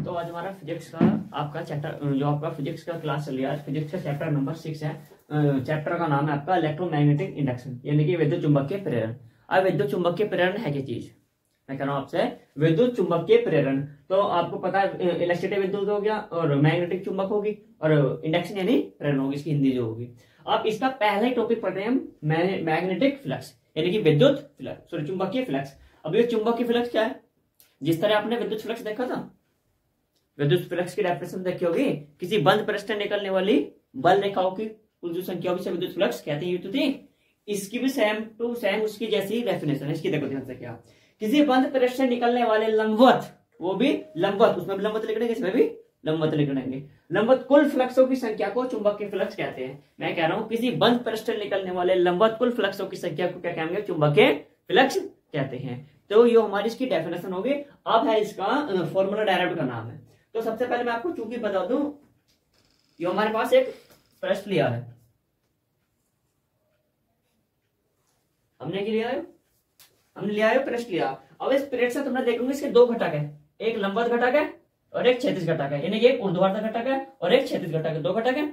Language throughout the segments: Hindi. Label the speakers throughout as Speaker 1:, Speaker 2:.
Speaker 1: तो आज हमारा फिजिक्स का आपका चैप्टर जो आपका फिजिक्स का क्लास चल रहा है, फिजिक्स का चैप्टर नंबर 6 है। चैप्टर का नाम है आपका इलेक्ट्रोमैग्नेटिक इंडक्शन, यानी कि विद्युत चुंबकीय प्रेरण। अब विद्युत चुंबकीय प्रेरण है क्या चीज, मैं कह रहा हूं आपसे विद्युत चुंबकीय प्रेरण। तो आपको पता है इलेक्ट्रिसिटी विद्युत हो गया और मैग्नेटिक चुंबक होगी और इंडक्शन यानी प्रेरण होगी, इसकी हिंदी जो होगी। आप इसका पहला ही टॉपिक पढ़ रहे हैं हम, मैग्नेटिक फ्लक्स यानी कि विद्युत फ्लक्स, सॉरी चुंबकीय फ्लक्स। अब ये चुंबकीय फ्लक्स क्या है? जिस तरह आपने विद्युत फ्लक्स देखा था, विद्युत फ्लक्स की डेफिनेशन देखी होगी, किसी बंद पृष्ठ से निकलने वाली बल रेखाओं की कुल जो संख्या होगी विद्युत फ्लक्स कहते हैं। तो थी इसकी भी सेम टू सेम उसकी जैसी डेफिनेशन है। इसकी देखो ध्यान से, क्या किसी बंद पृष्ठ से निकलने वाले लंबवत, वो भी लंबवत, उसमें भी लंबवत लिख देंगे, इसमें भी लंबवत लिख देंगे, लंबवत कुल फ्लक्सों की संख्या को चुंबकीय फ्लक्स कहते हैं। मैं कह रहा हूं किसी बंद पृष्ठ से निकलने वाले लंबवत कुल फ्लक्सों की संख्या को क्या कहेंगे? चुंबकीय फ्लक्स कहते हैं। तो ये हमारी इसकी डेफिनेशन होगी। अब है इसका फॉर्मूला डायरेक्ट का नाम है। तो सबसे पहले मैं आपको चूंकि बता दूं, ये हमारे पास एक पृष्ठ लिया है, हमने क्या लिया है? हमने लिया है पृष्ठ लिया। अब इस पृष्ठ से तुमने देखोगे इसके दो घटक है, एक लंबवत घटक है और एक क्षैतिज घटक है, यानी एक ऊर्ध्वाधर घटक है और एक क्षैतिज घटक है। दो घटक है,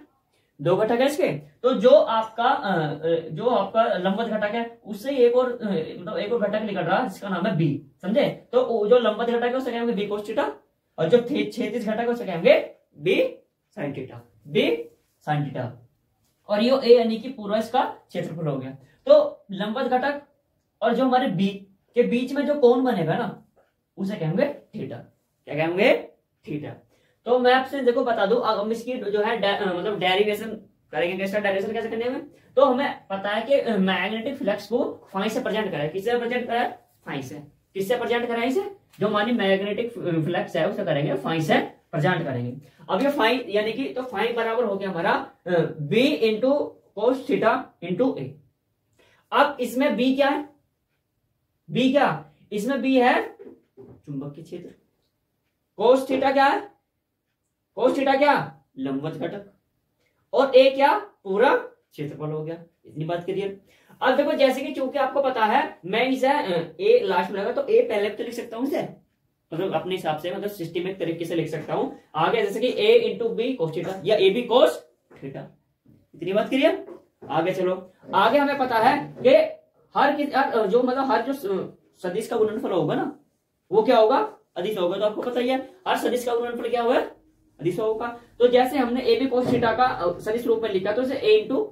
Speaker 1: दो घटक है इसके। तो जो आपका लंबवत घटक है उससे एक और मतलब एक और घटक निकल रहा है जिसका नाम है बी, समझे? तो जो लंबवत घटक है उसे कहेंगे बी कोस थीटा और जो क्षैतिज घटक है उसे कहेंगे B sine theta, B sine theta. और ये ए यानी कि पूरा इसका क्षेत्रफल हो गया। तो लंबवत घटक और जो हमारे बी के बीच में जो कोण बनेगा ना उसे कहेंगे थीटा। क्या कहेंगे? थीटा। तो मैं आपसे देखो बता दूं, अब हम इसकी जो है मतलब डेरिवेशन करेंगे। कैसे डेरिवेशन कैसे करने में? तो हमें पता है कि मैग्नेटिक फ्लक्स को फाई से प्रेजेंट करें। किससे प्रेजेंट करें? फाई से। किससे प्रेजेंट कराएं इसे? जो हमारी मैग्नेटिक फ्लक्स है उसे करेंगे फाई से प्रेजेंट करेंगे। अब ये फाई यानी कि तो फाई बराबर हो गया हमारा B into cos theta into A. अब इसमें बी क्या है? बी क्या? इसमें बी है चुंबकीय क्षेत्र। कोस थीटा क्या है? कोस थीटा क्या? लंबवत घटक। और ए क्या? पूरा क्षेत्रफल हो गया। इतनी बात क्लियर। अब देखो जैसे कि चूंकि आपको पता है मैं इसे ए लास्ट में लगा तो ए पहले भी तो लिख सकता हूं इसे, मतलब अपने हिसाब से मतलब सिस्टमेटिक तरीके से लिख सकता हूं आगे, जैसे कि ए इंटू बी कोस थीटा या ए बी कोस थीटा। इतनी बात क्लियर। आगे चलो, आगे हमें पता है कि हर जो सदिश का गुणनफल होगा ना वो क्या होगा? अदिश होगा। तो आपको पता ही है हर सदिश का गुणनफल क्या होगा? अदिश होगा। तो जैसे हमने ए बी कोस थीटा का सदिश रूप में लिखा तो इसे ए इंटू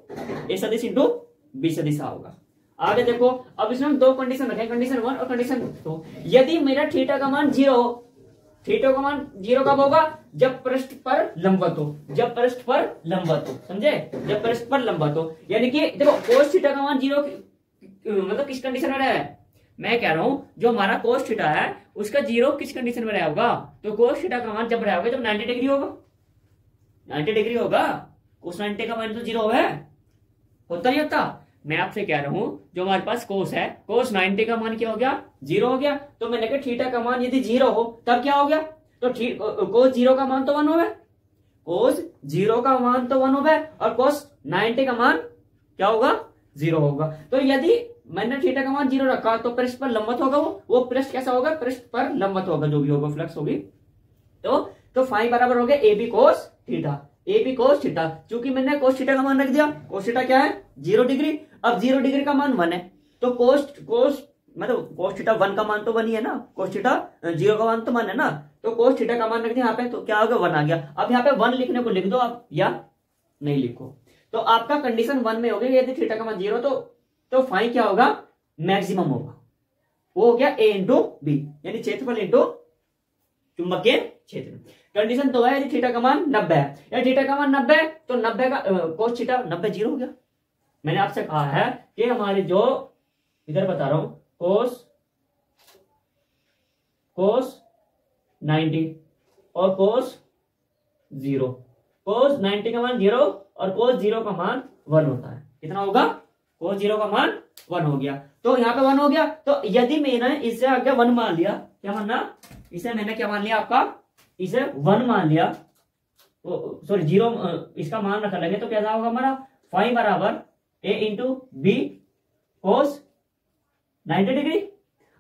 Speaker 1: ए सदिश इंटू बी सदिश होगा। आगे देखो, अब इसमें हम दो कंडीशन रखें, कंडीशन 1 और कंडीशन 2। यदि मेरा थीटा का मान 0 हो, थीटा का मान 0 कब होगा? जब पृष्ठ पर लंबवत हो, जब पृष्ठ पर लंबवत हो, समझे? जब पृष्ठ पर लंबवत हो, यानी कि देखो कोस थीटा का मान 0 मतलब किस कंडीशन में रहा है? मैं कह रहा हूं जो हमारा कोस थीटा है उसका 0 किस कंडीशन में रहा होगा? तो कोस थीटा का मान जब रहा होगा जब 90 डिग्री होगा, 90 डिग्री होगा। कोस 90 का मान तो 0 है, होता नहीं होता? मैं आपसे कह रहा हूं जो हमारे पास कोस है, कोस 90 का मान क्या हो गया? 0 हो गया। तो मैंने कहा थीटा का मान यदि 0 हो तब क्या हो गया? तो कोस 0 का मान तो 1 हो गया, कोस 0 का मान तो 1 हो गया और कोस 90 का मान क्या होगा? 0 होगा। तो यदि मैंने थीटा का मान 0 रखा तो पृष्ठ पर लंबवत होगा, वो पृष्ठ कैसा होगा? पृष्ठ पर लंबवत होगा, जो भी होगा फ्लक्स होगी। तो फाई बराबर हो गया A B cos theta, A B cos theta. चूंकि मैंने कोस थीटा का मान रख दिया, कोस थीटा क्या है? 0 डिग्री। अब 0 डिग्री का मान 1 है तो कोस मतलब कोस थीटा 1 का मान तो 1 ही है ना, कोस थीटा 0 का मान तो 1 है ना। तो कोस थीटा का मान रख दिया यहाँ पे, तो क्या हो गया? 1 आ गया। अब यहाँ पे 1 लिखने को लिख दो आप या नहीं लिखो। तो आपका कंडीशन 1 में हो गया यदि थीटा का मान 0 तो फाई क्या होगा? मैक्सिमम होगा। वो हो गया ए इंटू बी यानी क्षेत्रफल इंटू चुंबकीय क्षेत्र। कंडीशन 2 है यदि थीटा का मान 90 है, या थीटा का मान 90 है तो 90 का कोस थीटा 90 0 हो गया। मैंने आपसे कहा है कि हमारे जो इधर बता रहा हूं कोस 90 और कोस 0, कोस 90 का मान 0 और कोस 0 का मान 1 होता है। कितना होगा? कोस 0 का मान 1 हो गया। तो यहाँ पे 1 हो गया। तो यदि मैंने इससे आगे 1 मान लिया, क्या मानना? इसे मैंने क्या मान लिया? आपका इसे 1 मान लिया, सॉरी 0 इसका मान रख लेंगे तो क्या होगा हमारा? फाई बराबर ए इंटू बी कोस 90 डिग्री।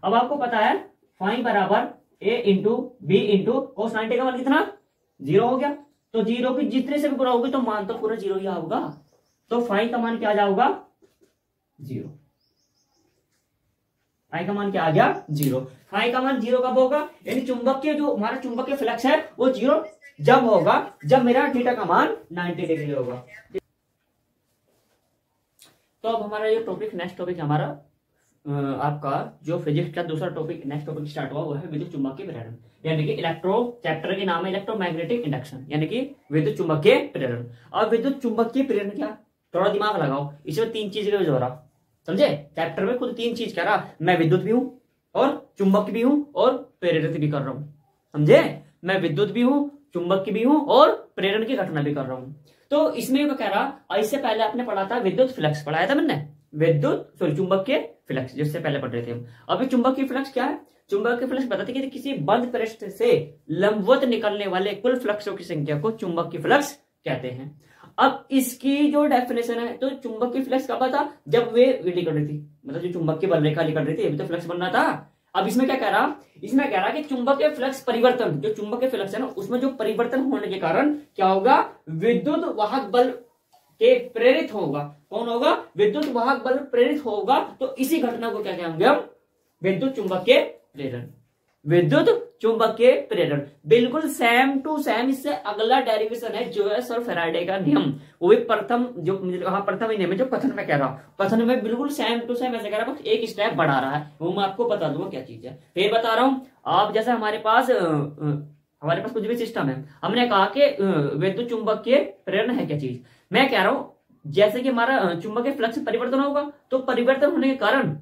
Speaker 1: अब आपको पता है फाई बराबर ए इंटू बी इंटू cos 90 का मान कितना 0 हो गया। तो 0 की जितने से भी गुणा होगी तो मान तो पूरा 0 ही आऊगा। तो फाई का मान क्या आ जाऊगा 0। फाई का मान क्या आ गया 0। फाई का मान 0 कब होगा, यानी चुंबकीय जो हमारा चुंबकीय फ्लक्स है वो 0 जब होगा जब मेरा थीटा का मान 90 डिग्री होगा। तो अब हमारा ये टॉपिक नेक्स्ट टॉपिक हमारा आपका जो फिजिक्स का दूसरा टॉपिक नेक्स्ट टॉपिक स्टार्ट हुआ वो है विद्युत चुंबकीय प्रेरण, यानी कि इलेक्ट्रो चैप्टर के नाम है इलेक्ट्रोमैग्नेटिक इंडक्शन, यानी कि विद्युत चुंबकीय प्रेरण। अब विद्युत चुंबकीय प्रेरण क्या, थोड़ा दिमाग लगाओ, इसमें 3 चीज का यूज हो रहा, समझे। चैप्टर में खुद 3 चीज कह रहा, मैं विद्युत भी हूं और चुंबक भी हूं और प्रेरित भी कर रहा हूं, समझे। मैं विद्युत भी हूं, चुंबक भी हूं और प्रेरण की घटना भी कर रहा हूं। तो इसमें क्या कह रहा, इससे पहले आपने पढ़ा था विद्युत फ्लक्स, पढ़ाया था मैंने चुंबकीय फ्लक्स, जिससे पहले पढ़ रहे थे हम। अभी चुंबकीय फ्लक्स क्या है, चुंबकीय फ्लक्स बताते कि किसी बंद पृष्ठ से लंबवत निकलने वाले कुल फ्लक्सों की संख्या को चुंबकीय फ्लक्स कहते हैं। अब इसकी जो डेफिनेशन है, तो चुंबकीय फ्लक्स कब था, जब वे निकल रही थी, मतलब जो चुंबकीय बल रेखा निकल रही थी अभी तो फ्लक्स बन रहा था। अब इसमें क्या कह रहा, इसमें कह रहा कि चुंबकीय फ्लक्स परिवर्तन, जो चुंबकीय फ्लक्स है ना उसमें जो परिवर्तन होने के कारण क्या होगा, विद्युत वाहक बल के प्रेरित होगा। कौन होगा, विद्युत वाहक बल प्रेरित होगा। तो इसी घटना को क्या कहेंगे हम, विद्युत चुंबकीय प्रेरण। विद्युत चुंबकीय प्रेरण बिल्कुल सेम टू सेम, इससे अगला डेरिवेशन है जो है सर फैराडे का नियम, वो भी प्रथम जो प्रथम ही नियम है जो कथन में कह रहा, कथन में बिल्कुल सेम टू सेम ऐसे कह रहा, बस एक स्टेप बढ़ा रहा है, वो मैं आपको बता दूंगा क्या चीज है। फिर बता रहा हूं, आप जैसे हमारे पास कुछ भी सिस्टम है, हमने कहा कि विद्युत चुंबकीय प्रेरण है क्या चीज, मैं कह रहा हूं जैसे कि हमारा चुंबकीय फ्लक्स परिवर्तन होगा, तो परिवर्तन होने के कारण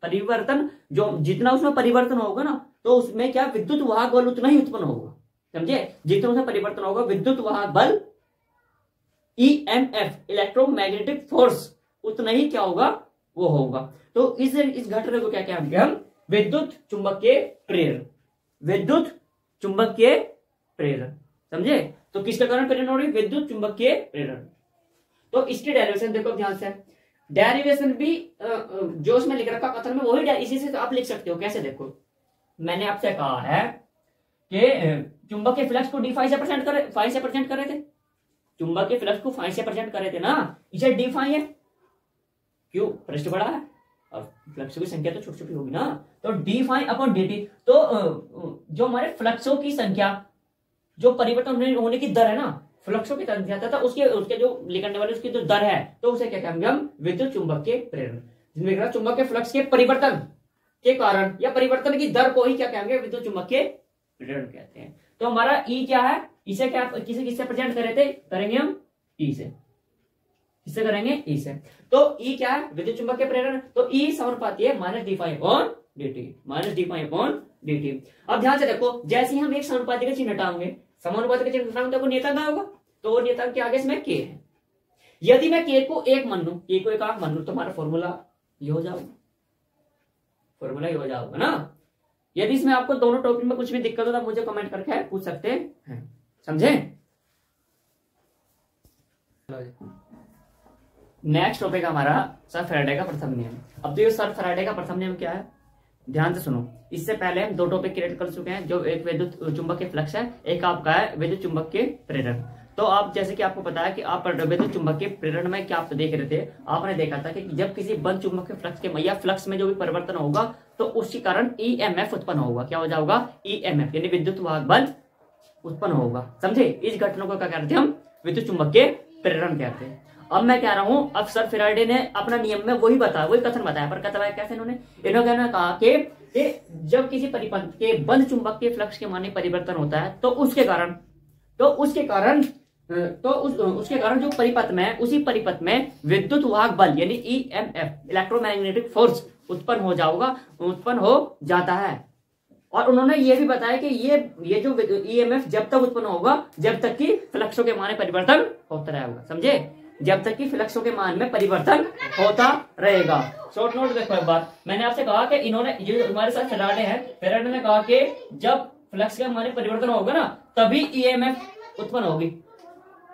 Speaker 1: परिवर्तन जो जितना उसमें परिवर्तन होगा ना, तो उसमें क्या विद्युत वाहक बल उतना ही उत्पन्न होगा, समझे। जितना उसमें परिवर्तन होगा विद्युत वाहक बल ईएमएफ इलेक्ट्रोमैग्नेटिक फोर्स उतना ही क्या होगा वो होगा। तो इस घटना को क्या कहेंगे हम, विद्युत चुंबकीय प्रेरण। विद्युत चुंबकीय प्रेरण, समझे। तो किसके कारण प्रेरण हो रही, विद्युत चुंबकीय प्रेरण। तो इसकी डेरिवेशन देखो ध्यान से, डेरिवेशन भी जो उसमें लिख रखा कथन में वही इसी से आप लिख सकते हो। कैसे, देखो मैंने आपसे कहा है कि चुंबकीय फ्लक्स को डी फाई से प्रेजेंट करे थे, चुंबकीय फ्लक्स को फाई से प्रेजेंट करे थे ना, इसे डी फाई है, क्यों, पृष्ठ बड़ा है और फ्लक्सों की संख्या तो छोटी छोटी होगी ना, तो D phi upon D T. तो जो हमारे फ्लक्सों की संख्या, जो परिवर्तन होने की दर है ना, फ्लक्सों की संख्या था उसके जो निकलने वाले उसकी जो दर है, तो उसे क्या कहेंगे हम, विद्युत चुंबकीय प्रेरण। जिसमें चुंबकीय फ्लक्स के परिवर्तन के कारण या परिवर्तन की दर को ही क्या कहेंगे, विद्युत चुंबकीय प्रेरण कहते हैं। तो हमारा ई क्या है, इसे क्या किससे प्रेजेंट करेंगे हम, ई से, किससे करेंगे, ई से। तो ई क्या है, विद्युत चुंबकीय प्रेरण। तो ई समानुपाती है minus D phi upon D T, minus D phi upon D T. अब ध्यान से देखो, जैसे ही हम एक समानुपाती का चिन्ह हटाएंगे, समानुपाती का चिन्ह हटाएंगे तो नियतांक होगा, तो वो नियतांक के आगे इसमें के है। यदि मैं के को 1 मान लूं, के को 1 मान लूं, तो हमारा फॉर्मूला ये हो जाएगा, फॉर्मूला ये हो जाएगा ना। यदि इसमें आपको दोनों टॉपिक में कुछ भी दिक्कत हो तो मुझे कमेंट करके पूछ सकते हैं, समझे। नेक्स्ट टॉपिक हमारा सर फैराडे का प्रथम नियम। अब देखिए सर फैराडे का प्रथम नियम क्या है, ध्यान से सुनो। इससे पहले हम 2 टॉपिक क्रिएट कर चुके हैं, जो एक विद्युत चुंबकीय फ्लक्स है, एक आपका है विद्युत चुंबकीय प्रेरण। तो आप जैसे कि आपको पता है कि आप विद्युत चुंबकीय प्रेरण में क्या आप देख रहे थे, आपने देखा था कि जब किसी बंद चुंबकीय फ्लक्स के या फ्लक्स में जो भी परिवर्तन होगा तो उसके कारण ईएमएफ उत्पन्न होगा। क्या हो जाएगा, ईएमएफ, यानी विद्युत वाहक बल उत्पन्न होगा, समझे। इस घटना को क्या कहते हैं हम, विद्युत चुंबकीय प्रेरण कहते हैं। अब मैं कह रहा हूं, अब सर फैराडे ने अपना नियम में वही कथन बताया, पर कथन कैसे इन्होंने कहा कि जब किसी परिपथ के बंद चुंबकीय फ्लक्स के मान में परिवर्तन होता है तो उसके कारण जो परिपथ में, उसी परिपथ में विद्युत वाहक बल यानी ईएमएफ इलेक्ट्रोमैग्नेटिक फोर्स उत्पन्न हो जाता है। और उन्होंने ये भी बताया कि ये जो ईएमएफ जब तक उत्पन्न होगा जब तक कि फ्लक्सों के मान में परिवर्तन होता रहेगा, समझे। जब तक कि फ्लक्सों के मान में परिवर्तन होता रहेगा। शॉर्ट नोट देखो एक बार, मैंने आपसे कहा कि इन्होंने जो हमारे साथ फैराडे हैं, फैराडे ने कहा कि जब फ्लक्स के मान में परिवर्तन होगा ना तभी ईएमएफ उत्पन्न होगी,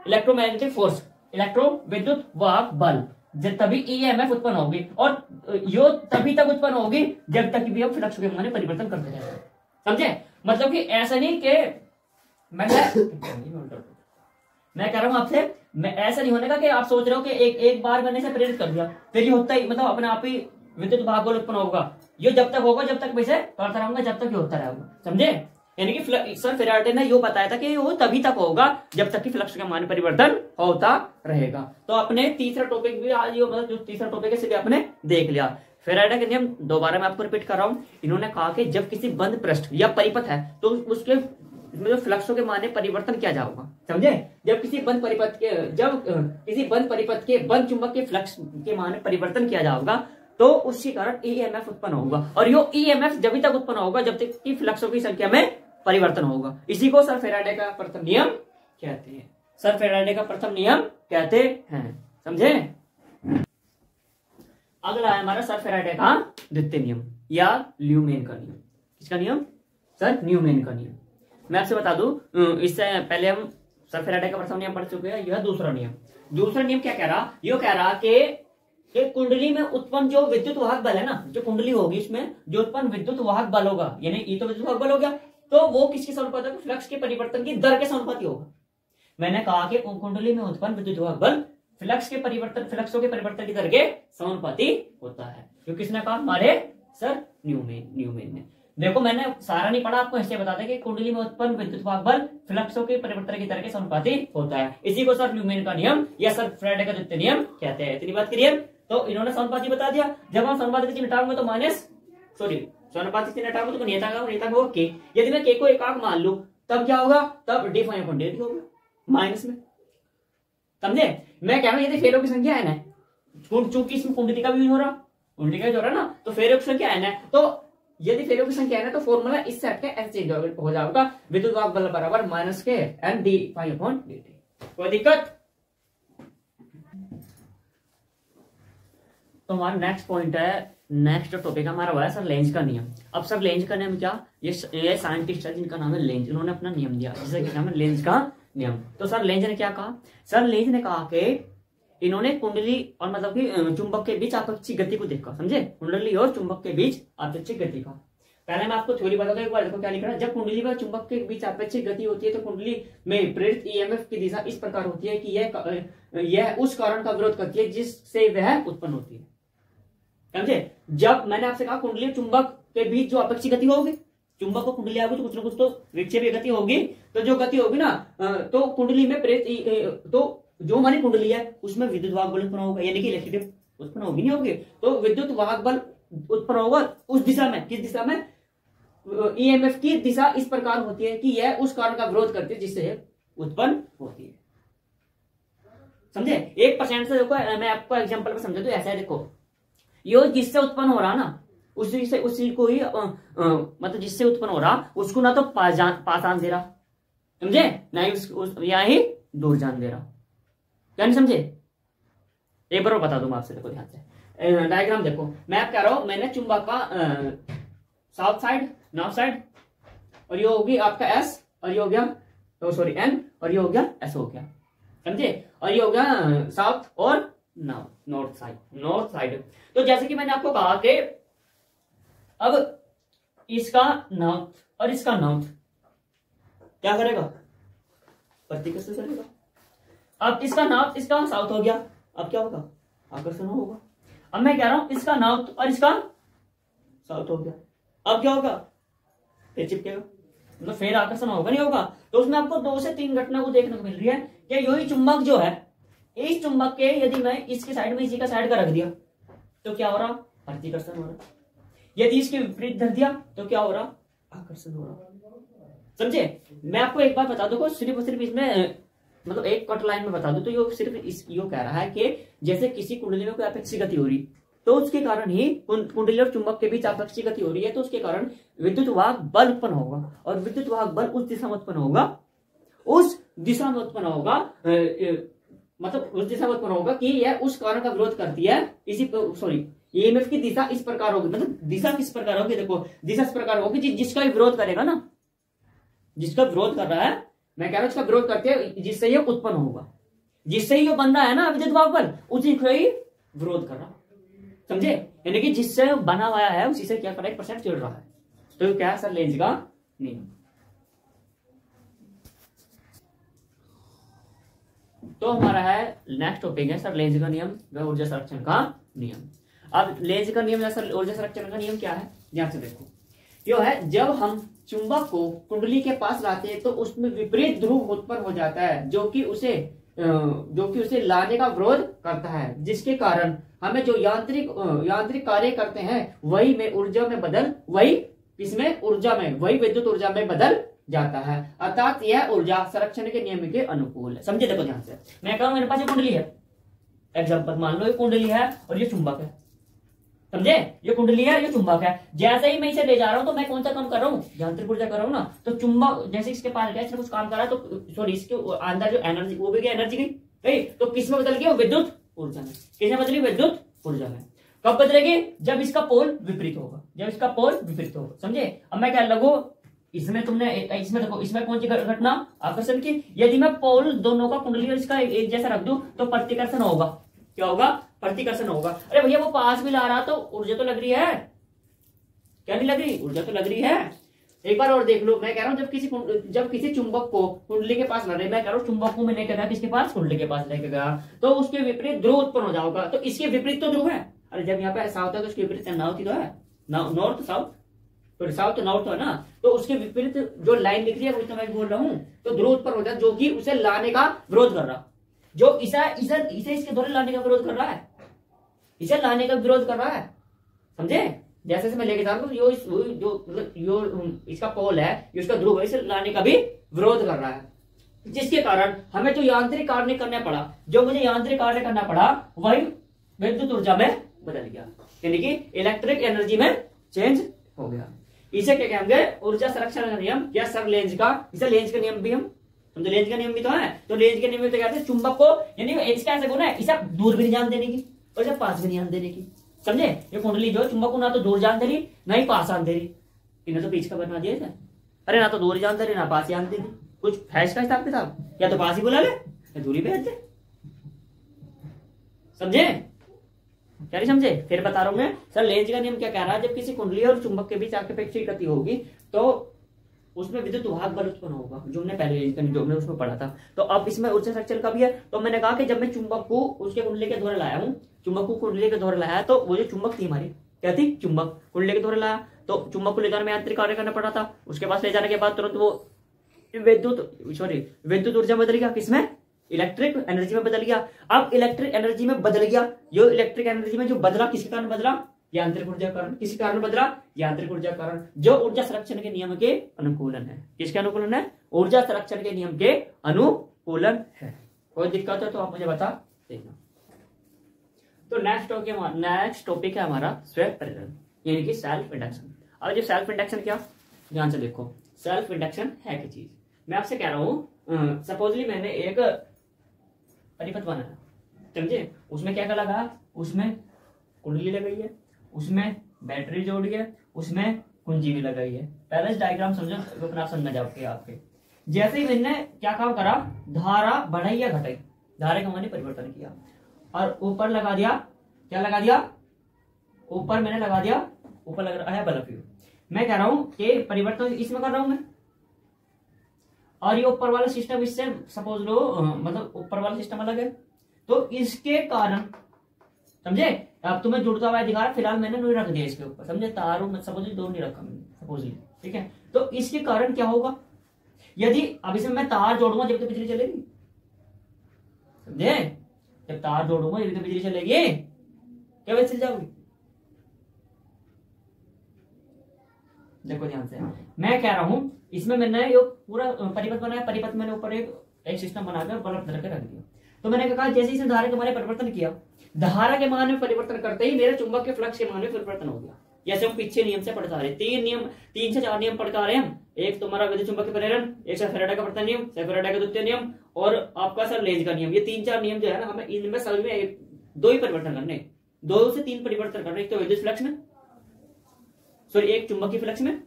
Speaker 1: इलेक्ट्रोमैग्नेटिक फोर्स, विद्युत वाहक बल, जब तभी ईएमएफ उत्पन्न होगी। और यो तभी तक उत्पन्न होगी जब तक भी हम फ्लक्स के मान में परिवर्तन करते रहेंगे, समझे। मतलब कि ऐसा नहीं कि मैं कह रहा हूं आपसे, मैं ऐसा नहीं होने का कि आप सोच रहे हो कि एक बार मैंने से प्रेरित कर दिया फिर ये होता ही, मतलब अपने आप ही विद्युत भाग बल उत्पन्न होगा। ये जब तक होगा, जब तक वैसे करता रहूंगा, जब तक ये होता रहेगा, समझे? यानी कि सर फेराडे ने यो बताया था कि वो तभी तक होगा जब तक कि फ्लक्स का मान परिवर्तन होता रहेगा। तो अपने तीसरा टॉपिक भी आज, मतलब जो तीसरा टॉपिक है, सिर्फ आपने देख लिया। फेराडे के नियम दोबारा मैं आपको रिपीट कर रहा हूं। इन्होंने कहा कि जब किसी बंद पृष्ठ या परिपथ है तो उसके जो फ्लक्सों के मान परिवर्तन किया जाएगा, समझे? जब किसी बंद परिपथ के बंद चुंबक के फ्लक्स के मान परिवर्तन किया जाएगा तो उसके कारण ईएमएफ उत्पन्न होगा, और यो ईएमएफ जब तक उत्पन्न होगा जब तक कि फ्लक्सों की संख्या में परिवर्तन होगा। इसी को सर फेराडे का प्रथम नियम कहते हैं। सर फेराडे का प्रथम नियम कहते हैं, समझे? अगला है हमारा सर फेराडे का द्वितीय नियम या न्यूमैन का नियम। किसका नियम? सर न्यूमैन का नियम। मैं आपसे बता दूं, इससे पहले हम सर फेराडे का प्रथम नियम पढ़ चुके हैं। यह दूसरा नियम। दूसरा नियम क्या कह रहा? यो कह रहा कि कुंडली में उत्पन्न जो विद्युत वाहक बल है ना, जो कुंडली होगी इसमें जो उत्पन्न विद्युत वाहक बल होगा, यानी ये तो विद्युत वाहक बल हो गया, तो वो किसके समानुपाती होगा? फ्लक्स के परिवर्तन की दर के समानुपाती होगा। मैंने कहा कि कुंडली में उत्पन्न विद्युत वाहक बल फ्लक्सों के परिवर्तन की दर के समानुपाती होता है। जो किसने कहा? हमारे सर न्यूमैन ने। देखो मैंने सारा नहीं पढ़ा, आपको ऐसे बता दें कि कुंडली में उत्पन्न विद्युत वाहक बल फ्लक्सों के परिवर्तन की दर के समानुपाती होता है। इसी को सर न्यूमैन का नियम या सर फेराडे का द्वितीय नियम कहते हैं। इतनी बात क्लियर? तो इन्होंने समानुपाती बता दिया। जब हम समानुपाती की हटाऊंगे तो समानुपाती से हटाऊंगे तो नियतांक होगा के। यदि मैं के को एकांक मान लूं तब क्या होगा? तब डी फाइव अपॉन डी होगा माइनस में, समझे? मैं कह रहा हूं यदि फेरों की संख्या n है, चूंकि इसमें कुंडली का भी यूज हो रहा, कुंडली का जो हो रहा ना, तो फेरों की संख्या n है, तो यदि फेरों की संख्या n है तो फॉर्मूला इस सेट का एस चेंज हो जाएगा, विद्युत वाहक बल बराबर माइनस के N D phi upon D T. कोई दिक्कत? तो हमारा नेक्स्ट पॉइंट है, नेक्स्ट टॉपिक हमारा हुआ है सर लेंज का नियम। अब सर लेंज का नियम क्या? ये साइंटिस्ट है जिनका नाम है लेंज, इन्होंने अपना नियम दिया जिसे क्या नाम है? लेंज का नियम। तो सर लेंज ने क्या कहा? सर लेंज ने कहा कि इन्होंने कुंडली और मतलब कि चुंबक के बीच आपेक्षिक गति को देखा, समझे? कुंडली और चुंबक के बीच आपेक्षिक गति का। पहले मैं आपको थ्योरी बता दूं एक बार, देखो क्या लिख रहा है। जब कुंडली व चुंबक के बीच आपेक्षिक गति होती है तो कुंडली में प्रेरित ईएमएफ की दिशा इस प्रकार होती है कि यह उस कारण का विरोध करती है जिससे वह उत्पन्न होती है, समझे? जब मैंने आपसे कहा कुंडली चुंबक के बीच जो आपेक्षिक गति होगी, चुंबक को कुंडली आएगी तो कुछ ना कुछ तो विक्षेपीय गति होगी, तो जो गति होगी ना, तो कुंडली में प्रेरित, तो जो हमारी कुंडली है उसमें विद्युत वाहक बल उत्पन्न होगा, यानी कि इलेक्ट्रिक उत्पन्न होगी, नहीं होगी? तो विद्युत वाहक बल उत्पन्न होगा उस दिशा में, किस दिशा में? ईएमएफ की दिशा इस प्रकार होती है कि यह उस कारण का विरोध करती है जिससे उत्पन्न होती है, समझे? 1% से देखो, मैं आपको एग्जांपल पर समझा तो ऐसा है, देखो यो जिससे उत्पन्न हो रहा ना, उसी को ही मतलब जिससे उत्पन्न हो रहा उसको ना तो पास दे रहा, समझे? ना ही या ही दूर जान दे रहा, क्या नहीं समझे? एक बार बता दूंगा आपसे, देखो ध्यान से डायग्राम देखो। मैं आप कह रहा हूं मैंने चुंबक का साउथ साइड, नॉर्थ साइड, और ये होगी आपका एस, और ये हो गया तो सॉरी एन, और ये हो गया एस हो गया, समझे? और ये हो गया साउथ और नॉर्थ साइड। तो जैसे कि मैंने आपको कहा कि अब इसका नॉर्थ और इसका नॉर्थ क्या करेगा? प्रतीक से चलेगा। अब इसका नॉर्थ इसका साउथ हो गया, अब क्या होगा? आकर्षण होगा। अब मैं कह रहा हूं इसका नॉर्थ और इसका साउथ हो गया, अब क्या होगा? फिर चिपकेगा, मतलब फिर आकर्षण होगा, नहीं होगा? तो उसमें आपको 2 से 3 घटना को देखने को मिल रही है कि यही चुंबक जो है, इस चुंबक के यदि मैं इसके साइड में इसी का साइड का रख दिया तो क्या हो रहा? प्रतिकर्षण हो रहा। यदि इसके विपरीत धर दिया तो क्या हो रहा? आकर्षण हो रहा, समझे? मैं आपको एक बात बता दूं, सिर्फ इसमें मतलब एक कट लाइन में बता दूं तो यो सिर्फ यो कह रहा है कि जैसे किसी कुंडली में कोई आपेक्षिक गति हो रही तो उसके कारण ही कुंडली और चुंबक के बीच आपेक्षिक गति हो रही है, तो उसके कारण विद्युत वाहक बल उत्पन्न होगा, और विद्युत वाहक बल उस दिशा में उत्पन्न होगा, मतलब उस दिशा में उत्पन्न होगा कि यह उस कारण का विरोध करती है, ईएमएफ की दिशा इस प्रकार होगी, मतलब दिशा किस प्रकार होगी? देखो दिशा इस प्रकार होगी जिसका विरोध करेगा ना, जिसका विरोध कर रहा है, मैं कह रहा हूं इसका विरोध करते हैं जिससे ये उत्पन्न होगा, जिससे ही बन रहा है ना विद्युत वाहक बल, उसी को ही विरोध कर रहा, समझे? यानी कि जिससे बना हुआ है उसी से क्या कर रहा है? परसेंट चिड़ रहा है। तो क्या है सर लेंज का नियम। तो हमारा है नेक्स्ट टॉपिक है सर लेंज का नियम व ऊर्जा संरक्षण का नियम। अब लेंज का नियम या सर ऊर्जा संरक्षण का नियम क्या है, ध्यान से देखो। यो है, जब हम चुंबक को कुंडली के पास लाते हैं तो उसमें विपरीत ध्रुव उत्पन्न हो जाता है जो कि उसे लाने का विरोध करता है, जिसके कारण हमें जो यांत्रिक कार्य करते हैं वही विद्युत ऊर्जा में बदल जाता है। अर्थात यह ऊर्जा संरक्षण के नियम के अनुकूल है। समझे, देखो ध्यान से। मैं कहूं मेरे पास ये कुंडली है, एग्जाम्पल मान लो ये कुंडली है और ये चुंबक है। समझे, ये कुंडली है, ये चुंबक है। जैसे ही मैं इसे ले जा रहा हूं तो मैं कौन सा काम कर रहा हूँ, यांत्रिक ऊर्जा कर रहा हूँ ना। तो चुंबक जैसे इसके पास गया, इसने कुछ काम करा तो सॉरी इसके अंदर जो एनर्जी वो भी गई, एनर्जी गई, तो किस में बदल गया, विद्युत ऊर्जा में। किसमें बदली, विद्युत ऊर्जा में। कब बदलेगी, जब इसका पोल विपरीत होगा, जब इसका पोल विपरीत होगा। समझे। अब मैं क्या लगू, इसमें देखो, इसमें कौन सी घटना, आकर्षण की। यदि मैं पोल दोनों का कुंडली और इसका एक जैसा रख दूं तो प्रतिकर्षण होगा। क्या होगा, प्रतिकर्षण होगा। अरे भैया वो पास भी ला रहा तो ऊर्जा तो लग रही है, क्या नहीं लग रही, ऊर्जा तो लग रही है। एक बार और देख लो, मैं कह रहा हूं जब किसी चुंबक को कुंडली के पास ला रहे, मैं कह रहा हूं चुंबक को मैं लेकर गया किसके पास, कुंडली के पास लेकर गया, तो उसके विपरीत ध्रुव उत्पन्न हो जाएगा। तो इसके विपरीत तो ध्रुव है। अरे जब यहाँ पे ऐसा होता है तो उसके विपरीत नॉर्थ तो है, नॉर्थ साउथ, तो साउथ नॉर्थ है ना, तो उसके विपरीत जो लाइन लिख रही है वो तो मैं बोल रहा हूँ, तो ध्रुव उत्पन्न हो जाए जो कि उसे लाने का विरोध कर रहा, जो इसे इसके द्वारा लाने का विरोध कर रहा है, इसे लाने का विरोध कर रहा है। समझे। जैसे मैं लेके जा रहा हूँ जो इसका पोल है, जो इसका ध्रुव है, इसे लाने का भी विरोध कर रहा है, जिसके कारण हमें जो यांत्रिक कार्य करना पड़ा, जो मुझे यांत्रिक कार्य करना पड़ा वही विद्युत ऊर्जा में बदल गया, यानी कि इलेक्ट्रिक एनर्जी में चेंज हो गया। इसे क्या कहेंगे, ऊर्जा संरक्षण का नियम या सर लेंज का। इसे लेंज का नियम भी हम समझे, लेंज का नियम भी तो है। तो लेंज के नियम में तो कहते हैं चुंबक को, यानी इसका ऐसा गुण है, इसे दूर भी नहीं जान देने की और इसे पास भी नहीं आने देने की। समझे। ये कुंडली जो चुंबक को ना तो दूर जान दे रही ना ही पास आन दे रही, इन्हें तो बीच का बना दिया था। अरे ना तो दूर जान दे रही ना पास आन दे रही, कुछ फैश का हिसाब किताब, या तो पास ही बुला ले या दूरी भेज दे। समझे, क्या नहीं समझे। फिर बता रहा हूं मैं, सर लेंज का नियम क्या कह रहा है, जब किसी कुंडली और चुंबक के बीच आक्षेपीय गति होगी तो उसमें विद्युत वाहक बल उत्पन्न होगा, जो हमने पहले लेंज का नियम जो हमने उसमें पढ़ा था। तो अब इसमें ऊर्जा संरक्षण का भी है। तो मैंने कहा कि जब मैं चुंबक को उसके कुंडली के द्वारा लाया हूं, चुंबक को कुंडली के द्वारा लाया, तो वो जो चुंबक थी हमारी, क्या थी, चुंबक कुंडली के द्वारा लाया, तो चुंबक को ले जाने में यांत्रिक कार्य करना पड़ा था। उसके पास ले जाने के बाद तुरंत वो विद्युत ऊर्जा बदल गया, किसमें, इलेक्ट्रिक एनर्जी में बदल गया। अब इलेक्ट्रिक एनर्जी में बदल गया, ये इलेक्ट्रिक एनर्जी में जो बदला किसके कारण बदला, यांत्रिक ऊर्जा कारण। किसी कारण बदला, यांत्रिक ऊर्जा कारण, जो ऊर्जा संरक्षण के नियम के अनुकूलन है। किसके अनुकूलन है, ऊर्जा संरक्षण के नियम के अनुकूलन है। कोई दिक्कत है तो आप मुझे बता देना। तो नेक्स्ट टॉपिक है हमारा स्वयं प्रेरण, यानी कि सेल्फ इंडक्शन। अब जो सेल्फ इंडक्शन क्या, ध्यान से देखो, सेल्फ इंडक्शन है क्या चीज। मैं आपसे कह रहा हूं, सपोजली मैंने एक परिपथ बनाया, समझे, उसमें क्या क्या लगा, उसमें कुंडली लगाई है, उसमें बैटरी जोड़ी है, उसमें कुंजी भी लगाई है। पहले डायग्राम समझो, अपना समझ जाओगे आपके। जैसे ही मैंने क्या काम करा, धारा बढ़ाई या घटाई, धारा का मैंने परिवर्तन किया और ऊपर लगा दिया, क्या लगा दिया, ऊपर मैंने लगा दिया, ऊपर लग रहा है बल्ब। मैं कह रहा हूं कि परिवर्तन इसमें कर रहा हूं मैं, और ये ऊपर वाला सिस्टम इससे सपोज लो, मतलब ऊपर वाला सिस्टम अलग है, तो इसके कारण, समझे, अब तुम्हें जुड़ता हुआ दिखा रहा, फिलहाल मैंने नहीं रख दिया इसके ऊपर, समझे, तारों में सपोज दो नहीं रखा मैंने, सपोजली, ठीक है। तो इसके कारण क्या होगा, यदि अब इसमें मैं तार जोड़ूंगा जब तो बिजली चलेगी, समझे, जब तार जोड़ूंगा जब तो बिजली चलेगी, क्या वजह चल जाओगी। देखो ध्यान से, मैं कह रहा हूं इसमें मैंने ये पूरा परिपथ बनाया, परिपथ मैंने ऊपर एक सिस्टम बनाकर बल्ब रख दिया। तो मैंने कहा जैसे इसने धारा के मान में परिवर्तन किया, धारा के मान में परिवर्तन करते ही मेरे चुंबक के फ्लक्स के मान में परिवर्तन हो गया। जैसे हम पीछे नियम से पढ़ता रहे, 3 से 4 नियम पढ़ता रहे हम। एक तुम्हारा विद्युत चुंबकीय प्रेरण, एक फैराडे का प्रथम नियम, फैराडे का द्वितीय नियम, और आपका सर लेंज का नियम। ये 3-4 नियम जो है ना, हमें इनमें सभी में 2 ही परिवर्तन करने, 2 से 3 परिवर्तन करने। एक तो विद्युत फ्लक्स में, सॉरी एक चुंबकीय फ्लक्स में,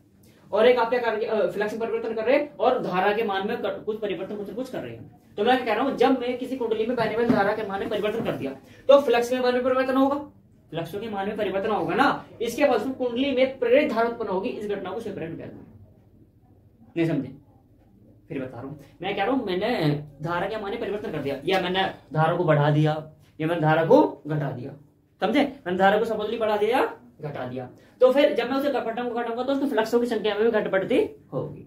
Speaker 1: और एक आप क्या फ्लक्स में परिवर्तन कर रहे हैं, और धारा के मान में कुछ परिवर्तन कुछ कर रहे हैं। तो मैं कह रहा हूं, जब मैं किसी कुंडली में बहने वाली धारा के मान में परिवर्तन कर दिया, तो फ्लक्स में मान में परिवर्तन होगा, फ्लक्सों के मान में परिवर्तन होगा ना। इसके बाद कुंडली में प्रेरित धारा उत्पन्न होगी, इस घटना को स्वयं प्रेरण कहते हैं। नहीं समझे? फिर बता रहा हूं, मैं कह रहा हूं मैंने धारा के माने परिवर्तन कर दिया, या मैंने धारा को बढ़ा दिया, या मैंने धारा को घटा दिया, समझे? मैंने धारा को सपोजली बढ़ा दिया, घटा दिया, तो फिर जब मैं उसे घटाऊंगा तो उसके फ्लक्सों की संख्या में भी घट बढ़ती होगी,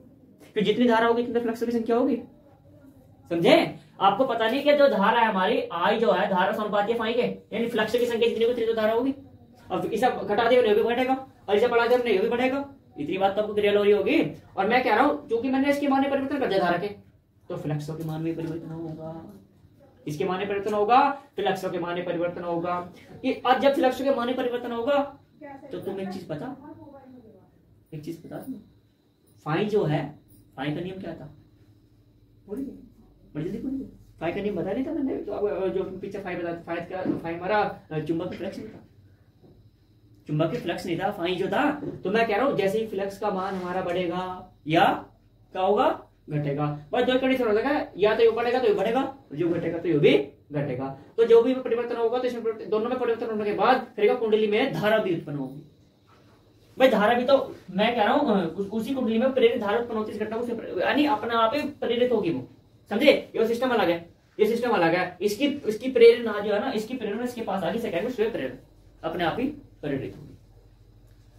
Speaker 1: फिर जितनी धारा होगी उतनी फ्लक्सों की संख्या होगी, समझे? आपको पता नहीं कि जो धारा है हमारी आई जो है धारा समानुपाती है फाई के, यानी फ्लक्स की संख्या जितनी होगी धारा होगी, और इसे घटा दिया भी बढ़ेगा, और इसे बढ़ा दिया भी बढ़ेगा, इतनी बात तो आपको क्लियर हो रही होगी। और मैं कह रहा हूं क्योंकि मैंने इसके मान में परिवर्तन कर दिया धारा के, तो फ्लक्सों के मान में परिवर्तन होगा, इसके मान में परिवर्तन होगा, फ्लक्सों के मान में परिवर्तन होगा। अब जब फ्लक्सों के मान में परिवर्तन होगा तो तुम एक चीज बता, फाई जो है, फाई का नियम क्या था? फाई का नियम बता नहीं था मैंने, तो जो पीछे फाई बताया, फाई हमारा चुंबकीय फ्लक्स नहीं था, चुंबकीय फ्लक्स नहीं था, फाई जो था। तो मैं कह रहा हूं जैसे ही फ्लक्स का मान हमारा बढ़ेगा या क्या होगा, घटेगा, बस दो कंडीशन हो जाएगा, या तो ये बढ़ेगा तो ये बढ़ेगा, जो घटेगा तो ये भी घटेगा। तो जो भी परिवर्तन होगा तो इसमें दोनों में परिवर्तन होने के बाद फिर कुंडली में धारा भी उत्पन्न होगी। भाई धारा भी तो मैं कह रहा हूँ उसी कुंडली में प्रेरित धारा उत्पन्न होती है, इस घटना को यानी अपने आप ही प्रेरित होगी वो, समझे? ये सिस्टम अलग है, ये सिस्टम अलग है, इसकी प्रेरणा जो है ना, इसकी प्रेरणा इसके पास आगे से कहेंगे स्वयं प्रेरणा अपने आप ही प्रेरित होगी,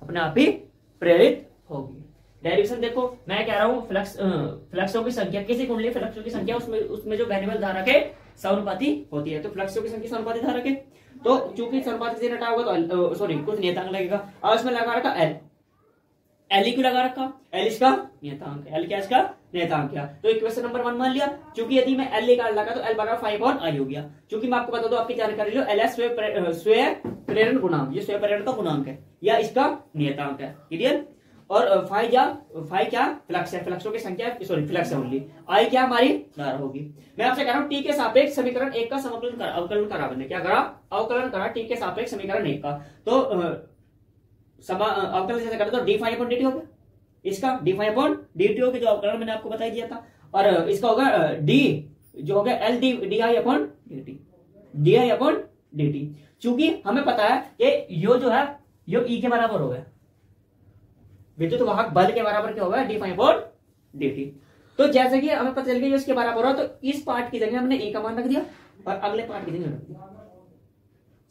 Speaker 1: अपने आप ही प्रेरित होगी। डायरेक्शन देखो, मैं कह रहा हूं फ्लक्सों की संख्या, किसी कुंडली फ्लक्सों की संख्या उसमें जो बहने वाली धारा के समानुपाती होती है, तो फ्लक्सों की संख्या समानुपाती धारा के, तो चूंकि समानुपाती से हटा होगा तो सॉरी कुछ नियतांक लगेगा, और उसमें लगा रखा एल, एल क्यों लगा रखा, एल इसका नियतांक, एल क्या इसका नियतांक क्या, तो इक्वेशन नंबर 1 मान लिया, क्योंकि यदि मैं एल निकाल लगा तो एल बराबर 5/i हो गया, क्योंकि मैं आपको बता दूं आपकी जानकारी लो, एल स्वयं प्रेरण गुणांक, ये स्वयं प्रेरण का गुणांक है या इसका नियतांक है, क्लियर? और फाई क्या फ्लक्स है, फ्लक्सों की संख्या, सॉरी फ्लक्स है ओनली, आई क्या हमारी धारा होगी। मैं आपसे कह रहा हूं टी के सापेक्ष समीकरण 1 का समाकलन करा, अवकलन करा, मैंने क्या करा, अवकलन करा टी के सापेक्ष समीकरण 1 का, तो अवकलन जैसे करते तो d∅/dt हो गया, इसका d∅/dt हो गया जो अवकलन मैंने आपको बता दिया था, और इसका होगा d जो हो गया एल di/dt, चूंकि हमें पता है कि यो जो है यो ई के बराबर हो गया, विद्युत वाहक बल के बराबर क्या होगा, d∅/dt। तो जैसे कि हमें पता चल गया इसके बराबर हो, तो इस पार्ट की जगह हमने ए का मान रख दिया और अगले पार्ट की जगह रख दिया,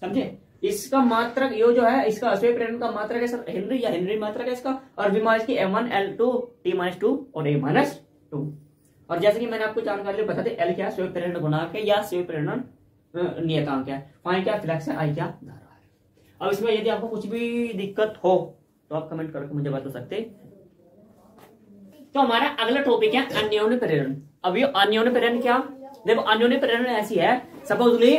Speaker 1: समझे? इसका मात्रक यो जो है, इसका स्वयं प्रेरण का मात्रक है सर हेनरी, या हेनरी मात्रक है इसका, और विमा इसकी m1 l2 t-2 और a-2। और जैसे कि मैंने आपको जानकारी बता दी, एल क्या स्वयं प्रेरण गुणांक है या स्वयं प्रेरण नियतांक है, फाई क्या फ्लक्स है, आई क्या धारा है। अब इसमें यदि आपको कुछ भी दिक्कत हो तो आप कमेंट करके मुझे बता सकते। तो हमारा अगला टॉपिक है अन्योन्य प्रेरण। अब ये अन्योन्य प्रेरण क्या, देखो अन्योन्य प्रेरण ऐसी है, सपोजली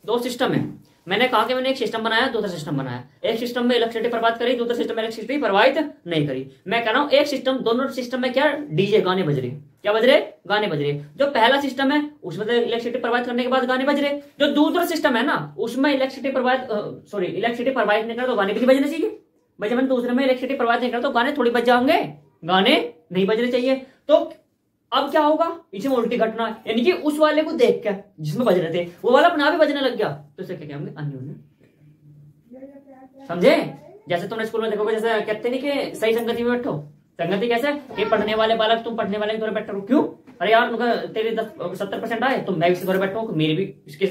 Speaker 1: दो सिस्टम है, मैंने कहा कि मैंने एक सिस्टम बनाया, दूसरा सिस्टम बनाया, एक सिस्टम में इलेक्ट्रिसिटी प्रवाहित करी, दूसरे सिस्टम में इलेक्ट्रिसिटी प्रवाहित नहीं करी। मैं कह रहा हूं एक सिस्टम, दोनों सिस्टम में क्या डीजे गाने बज रहे, क्या बज रहे, गाने बज रहे। जो पहला सिस्टम है उसमें तो इलेक्ट्रिसिटी प्रवाहित करने के बाद गाने बज रहे, जो दूसरा सिस्टम है ना उसमें इलेक्ट्रिसिटी प्रवाहित नहीं करा तो गाने भी बजने चाहिए। भाई जब दूसरे में इलेक्ट्रिसिटी प्रवाहित नहीं करा तो गाने थोड़ी बज जाएंगे, गाने नहीं बजने चाहिए। तो अब क्या होगा, इसमें उल्टी घटना, यानी कि उस वाले को देख के जिसमें बज रहे थे वो वाला अपना भी बजने लग गया, तो इसे क्या कहेंगे, अन्योन्य। समझे? जैसे तुमने स्कूल में देखोगे, जैसे कहते नहीं कि सही संगति में बैठो, संगति कैसे कि पढ़ने वाले बालक तुम पढ़ने वाले की तरह बैठो, क्यों? अरे यार उनका तेरे 70% आए तो मैं इसकी तरह बैठा हूँ, मेरी भी इसके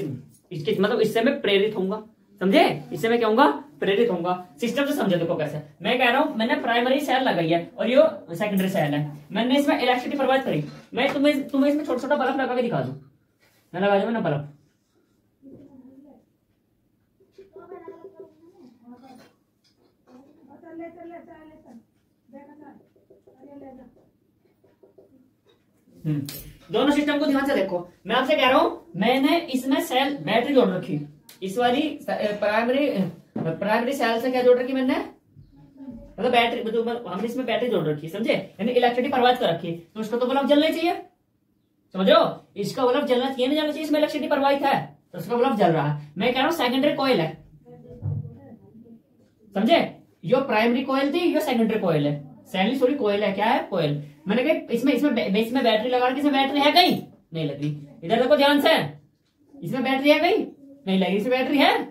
Speaker 1: मतलब इससे मैं प्रेरित होऊंगा, समझे? इससे मैं क्या होऊंगा, प्रेरित होऊंगा। सिस्टम से समझे, देखो कैसे मैं कह रहा हूं, मैंने प्राइमरी सेल लगाई है और ये सेकेंडरी सेल है, मैंने इसमें इलेक्ट्रिसिटी प्रवाहित करी, मैं तुम्हें इसमें छोटा छोटा बल्ब लगा के दिखा दूं, मैं लगा दूं ना बल्ब, दोनों सिस्टम को ध्यान से देखो। मैं आपसे कह रहा हूं मैंने इसमें सेल बैटरी जोड़ रखी, इस वाली प्राइमरी सेल से क्या जोड़ रखी मैंने, मतलब बैटरी, हमने इसमें बैटरी जोड़ रखी, समझे? यानी इलेक्ट्रिसिटी प्रवाहित कर रखी, तो उसका तो बल्ब जलना चाहिए, समझो? इसका बल्ब जलना चाहिए, नहीं जलना चाहिए, इसमें इलेक्ट्रिसिटी प्रवाहित है तो उसका बल्ब जल रहा है। मैं कह रहा हूं सेकेंडरी कॉइल है, समझे? यो प्राइमरी कॉइल थी, यो सेकेंडरी कॉइल है, सॉरी कॉइल है, क्या है, कॉइल। मैंने कहा इसमें बैटरी लगा रखी, इसमें बैटरी है कहीं नहीं लगी, इधर देखो ध्यान से, इसमें बैटरी है कहीं नहीं लगी, इसमें बैटरी है।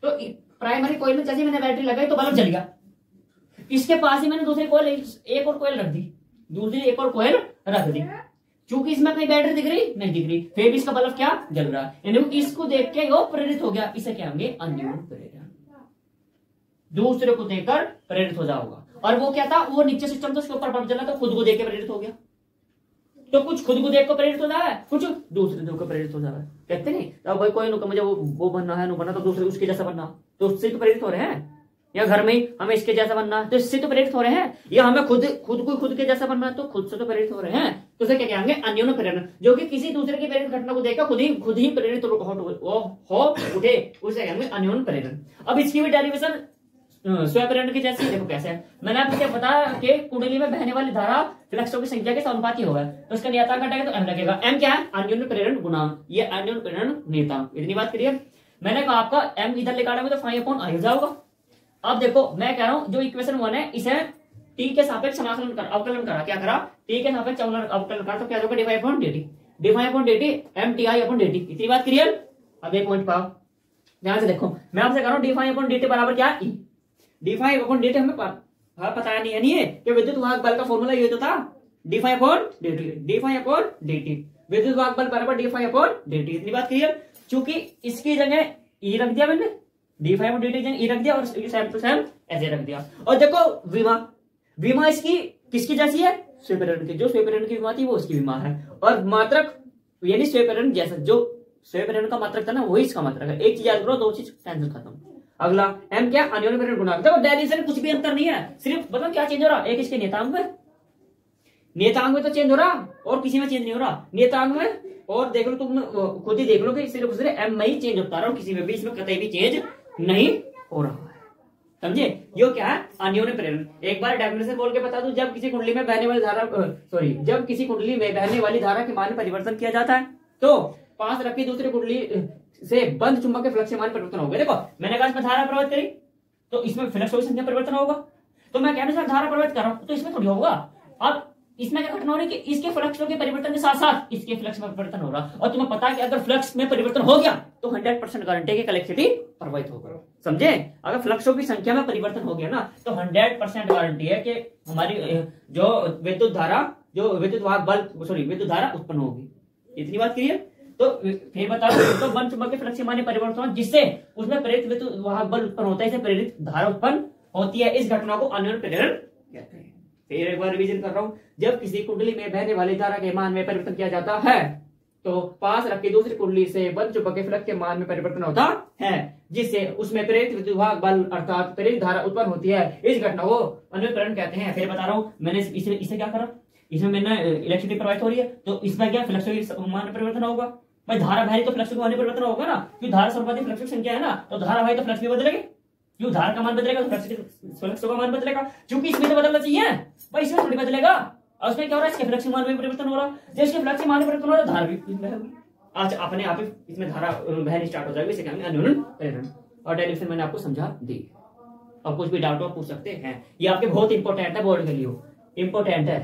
Speaker 1: तो प्राइमरी कॉइल में जैसे मैंने बैटरी लगाई तो बल्ब जल गया, इसके पास ही मैंने दूसरी कोयल एक और कोयल रख दी, दूसरी एक और कोयल रख दी। चूंकि इसमें कहीं बैटरी दिख रही नहीं दिख रही, फिर भी इसका बल्ब क्या जल रहा है, यानी इसको देख के वो प्रेरित हो गया। इसे क्या होंगे अन्योन प्रेरण, दूसरे को देखकर प्रेरित हो जाओगा। और वो क्या था, वो नीचे सिस्टम तो उसके ऊपर बल्ब जला तो खुद को देख के प्रेरित हो गया। तो कुछ खुद को देख को प्रेरित हो जा रहा है, कुछ दूसरे देख को प्रेरित हो जा रहा है। कहते नहीं तो भाई कोई मुझे वो बनना है, बनना तो दूसरे उसके जैसा बनना, तो उससे तो प्रेरित हो रहे हैं। या घर में ही हमें इसके जैसा बनना है तो इससे तो प्रेरित हो रहे हैं, या हमें खुद को खुद के जैसा बनना है तो खुद से तो प्रेरित हो रहे हैं। तो उसे क्या कहेंगे अन्योन प्रेरण, जो कि किसी दूसरे की प्रेरित घटना को देखकर खुद ही प्रेरित हो उठे, उसे कहेंगे अन्योन प्रेरण। अब इसकी भी डेरिवेशन स्वप्रेरण की जैसी देखो कैसे है। मैंने आपको क्या बताया कि कुंडली में बहने वाली धारा फ्लक्सों की संख्या के समानुपाती होगा, तो इसका नियतांक घटाएगा तो एम लगेगा। एम क्या है, अन्योन प्रेरण गुणांक, ये अन्योन प्रेरण नियतांक। इतनी बात क्लियर। मैंने कहा आपका एम इधर लेकर तो 5/I हो जाएगा। अब देखो मैं कह रहा हूं जो इक्वेशन 1 है इसे टी के सापेक्ष समाकलन कर अवकलन करा, क्या करा टी के सापेक्ष अवकलन करा, तो क्या होगा dy/dt, dy/dt mti/dt। इतनी बात क्लियर। अब एक पॉइंट पाओ ध्यान से देखो, मैं आपसे कह रहा हूं dy/dt बराबर क्या है, dy/dt हमें पता नहीं है कि विद्युत वाहक बल का फॉर्मूला ये तो था dy/dt विद्युत वाहक बल बराबर dy/dt। इतनी बात क्लियर। चूंकि इसकी जगह ई रख दिया मैंने, dy/dt जगह ई रख दिया और सेम टू सेम ऐसे रख दिया। और देखो विमा इसकी किसकी जैसी है, स्वप्रेरण की, जो स्वप्रेरण की विमा थी वो उसकी विमा है। और मात्रक यानी स्वप्रेरण जैसा, जो स्वप्रेरण का मात्रक था ना वही इसका मात्रक है। एक चीज याद करो, दो चीज टेंशन खत्म। अगला एम क्या, अन्योन प्रेरण गुणांक। देखो डेरिवेशन कुछ भी अंतर नहीं है, सिर्फ बताओ क्या चेंज हो रहा, एक इसके नियतांक में तो चेंज हो रहा और किसी में चेंज नहीं हो रहा। नियतांक में और देख लो तुम खुद ही देख लो कि सिर्फ एम में ही चेंज होता रहा और किसी में भी इसमें कतई भी चेंज नहीं हो रहा है। समझे, यो क्या है अन्योन प्रेरण। एक बार डेफिनेशन बोल के बता दूं, जब किसी कुंडली में बहने वाली धारा जब किसी कुंडली में बहने वाली धारा के मान में परिवर्तन किया जाता है तो पास रखी दूसरी कुंडली से बंद चुंबक के फ्लक्स के मान परिवर्तन होगा। देखो मैंने कहा इसमें धारा प्रवाहित करी तो इसमें फ्लक्स की संख्या परिवर्तन होगा, तो मैं कहने से धारा प्रवाहित कर रहा हूं तो इसमें थोड़ी होगा। अब इसमें क्या घटना हो रही है कि इसके फ्लक्स के परिवर्तन के साथ साथ इसके फ्लक्स में परिवर्तन हो रहा, और तुम्हें पता है कि अगर फ्लक्स में परिवर्तन हो गया तो 100% गारंटी है कि इलेक्ट्रिसिटी प्रवाहित होगा। समझे, अगर फ्लक्सों की संख्या में परिवर्तन हो गया ना तो 100% गारंटी है कि हमारी जो विद्युत धारा विद्युत धारा उत्पन्न होगी। इतनी बात क्लियर। तो फिर बताओ तो बंद चुंबक के फ्लक्स के मान में परिवर्तन जिससे उसमें प्रेरित विद्युत वाहक बल उत्पन्न होता है, इसे प्रेरित धारा उत्पन्न होती है। इस घटना को अन्योन प्रेरण कहते हैं। फिर एक बार रिवीजन कर रहा हूं, जब किसी कुंडली में बहने वाली धारा के मान में परिवर्तन किया जाता है तो पास रखी दूसरी कुंडली से बंद चुंबक के फ्लक्स के मान में परिवर्तन होता है, जिससे उसमें प्रेरित विद्युत वाहक बल अर्थात प्रेरित धारा उत्पन्न होती है। इस घटना को अन्योन प्रेरण कहते हैं। फिर बता रहा हूं, मैंने इसे क्या करा, इसमें मैंने इलेक्ट्रिसिटी प्रवाहित हो रही है तो इसमें क्या फ्लक्स के मान में परिवर्तन होगा। भाई धारा भारी तो फ्लक्स के मान में परिवर्तन होगा ना, क्योंकि धारा समानुपाती फ्लक्स की संख्या है ना, तो धारा भाई तो फ्लक्स भी बदलेगी, क्यों धारा का मान बदलेगा तो फ्लक्स का मान बदलेगा। क्योंकि इसमें तो बदलना चाहिए भाई, इसमें थोड़ी बदलेगा। और उसमें क्या हो रहा है, इसके फ्लक्स के मान में परिवर्तन हो रहा है, जब इसके फ्लक्स के मान में परिवर्तन हो रहा है धारा भी आज अपने आप ही इसमें धारा बहनी स्टार्ट हो जाएगी। इसे कहेंगे अन्योन प्रेरण। और डेरिवेशन मैंने आपको समझा दी। अब कुछ भी डाउट और पूछ सकते हैं, ये आपके बहुत इंपॉर्टेंट है बोर्ड के लिए, इंपॉर्टेंट है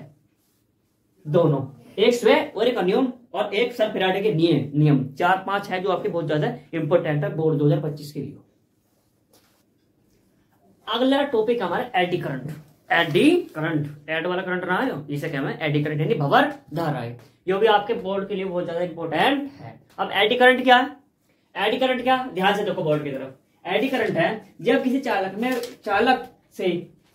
Speaker 1: दोनों, एक स्वयं और एक अन्योन और एक सर फैराडे के नियम 4-5 है जो आपके बहुत ज्यादा इंपॉर्टेंट है बोर्ड 2025 के लिए। अगला टॉपिक हमारा एडी करंट। एड वाला करंट रहा है, इसे क्या है एडी करंट यानी भंवर धारा है, ये भी आपके बोर्ड के लिए बहुत ज्यादा इंपॉर्टेंट है। अब एडी करंट क्या है, एडी करंट क्या, ध्यान से देखो बोर्ड की तरफ। एडी करंट है जब किसी चालक से